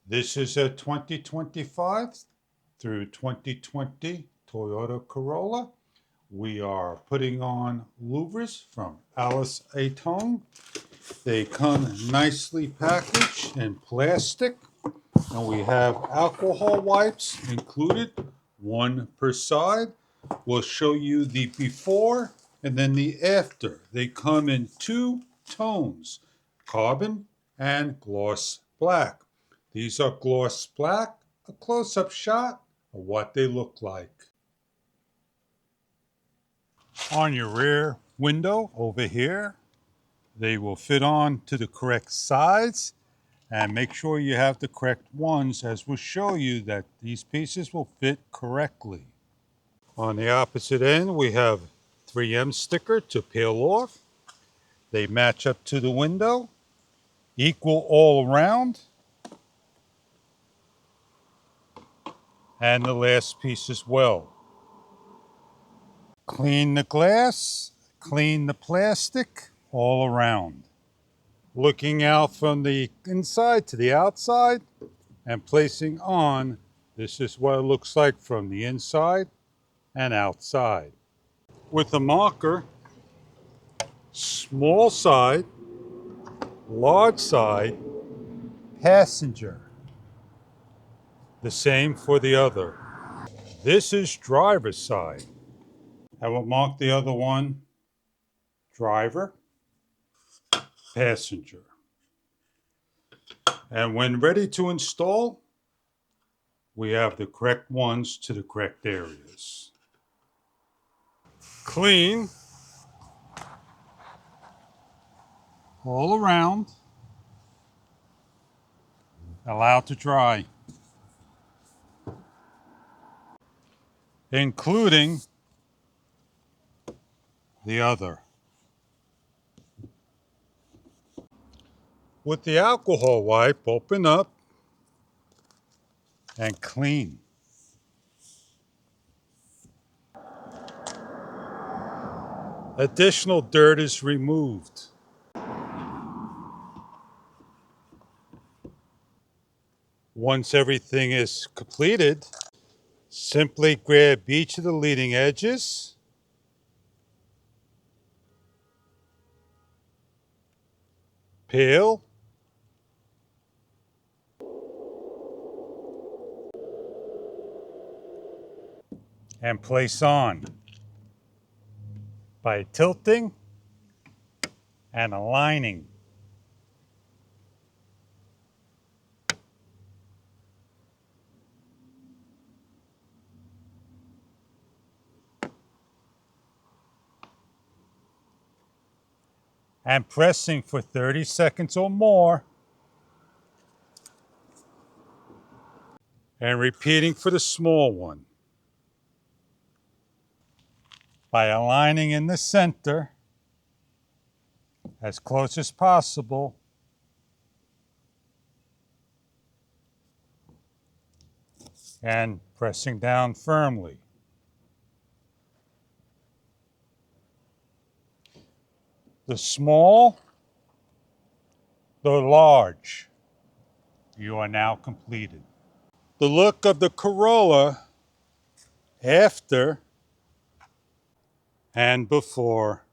This is a 2025 through 2020 Toyota Corolla. We are putting on louvers from Alice Atone. They come nicely packaged in plastic, and we have alcohol wipes included, one per side. We'll show you the before and then the after. They come in two tones, carbon and gloss black. These are gloss black, a close-up shot of what they look like. On your rear window over here, they will fit on to the correct size, and make sure you have the correct ones, as we'll show you that these pieces will fit correctly. On the opposite end, we have 3M sticker to peel off. They match up to the window, equal all around. And the last piece as well. Clean the glass, clean the plastic all around. Looking out from the inside to the outside and placing on, this is what it looks like from the inside and outside. With a marker, small side, large side, passenger. The same for the other. This is driver's side. I will mark the other one, driver, passenger. And when ready to install, we have the correct ones to the correct areas. Clean all around, allowed to dry, including the other. With the alcohol wipe, open up and clean. Additional dirt is removed. Once everything is completed, simply grab each of the leading edges, peel, and place on by tilting and aligning. And pressing for 30 seconds or more, and repeating for the small one by aligning in the center as close as possible, and pressing down firmly. The small, the large, you are now completed. The look of the Corolla after and before.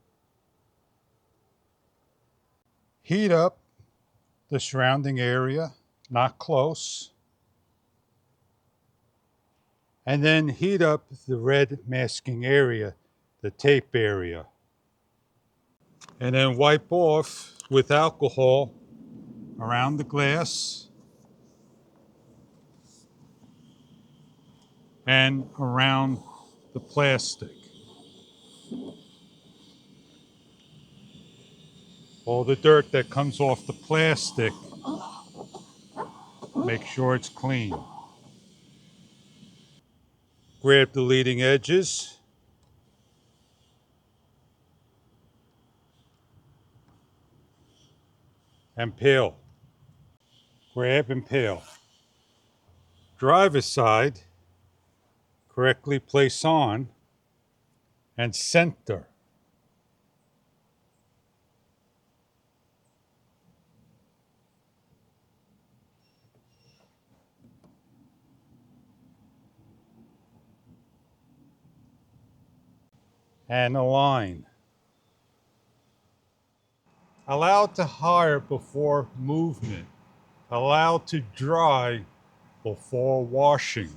Heat up the surrounding area, not close. And then heat up the red masking area, the tape area. And then wipe off with alcohol around the glass and around the plastic. All the dirt that comes off the plastic, make sure it's clean. Grab the leading edges and peel. Grab and peel. Driver's side, correctly place on and center. and align. Allow to hire before movement. Allow to dry before washing.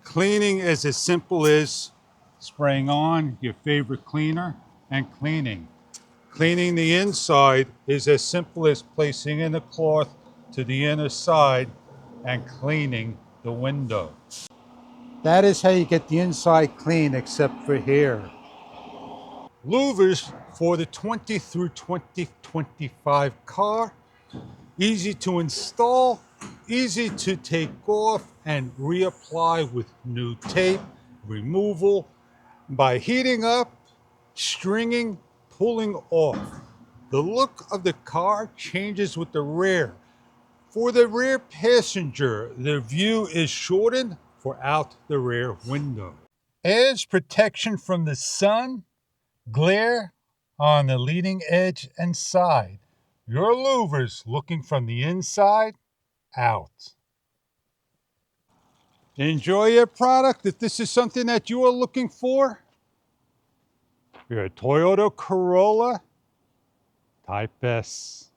Cleaning is as simple as spraying on your favorite cleaner and cleaning. Cleaning the inside is as simple as placing in a cloth to the inner side and cleaning the window. That is how you get the inside clean, except for here. Louvers for the 20 through 2025 car. Easy to install, easy to take off and reapply with new tape, removal, by heating up, stringing, pulling off. The look of the car changes with the rear. For the rear passenger, the view is shortened for out the rear window. Adds protection from the sun, glare on the leading edge and side. Your louvers looking from the inside out. Enjoy your product. If this is something that you are looking for, your Toyota Corolla Type S.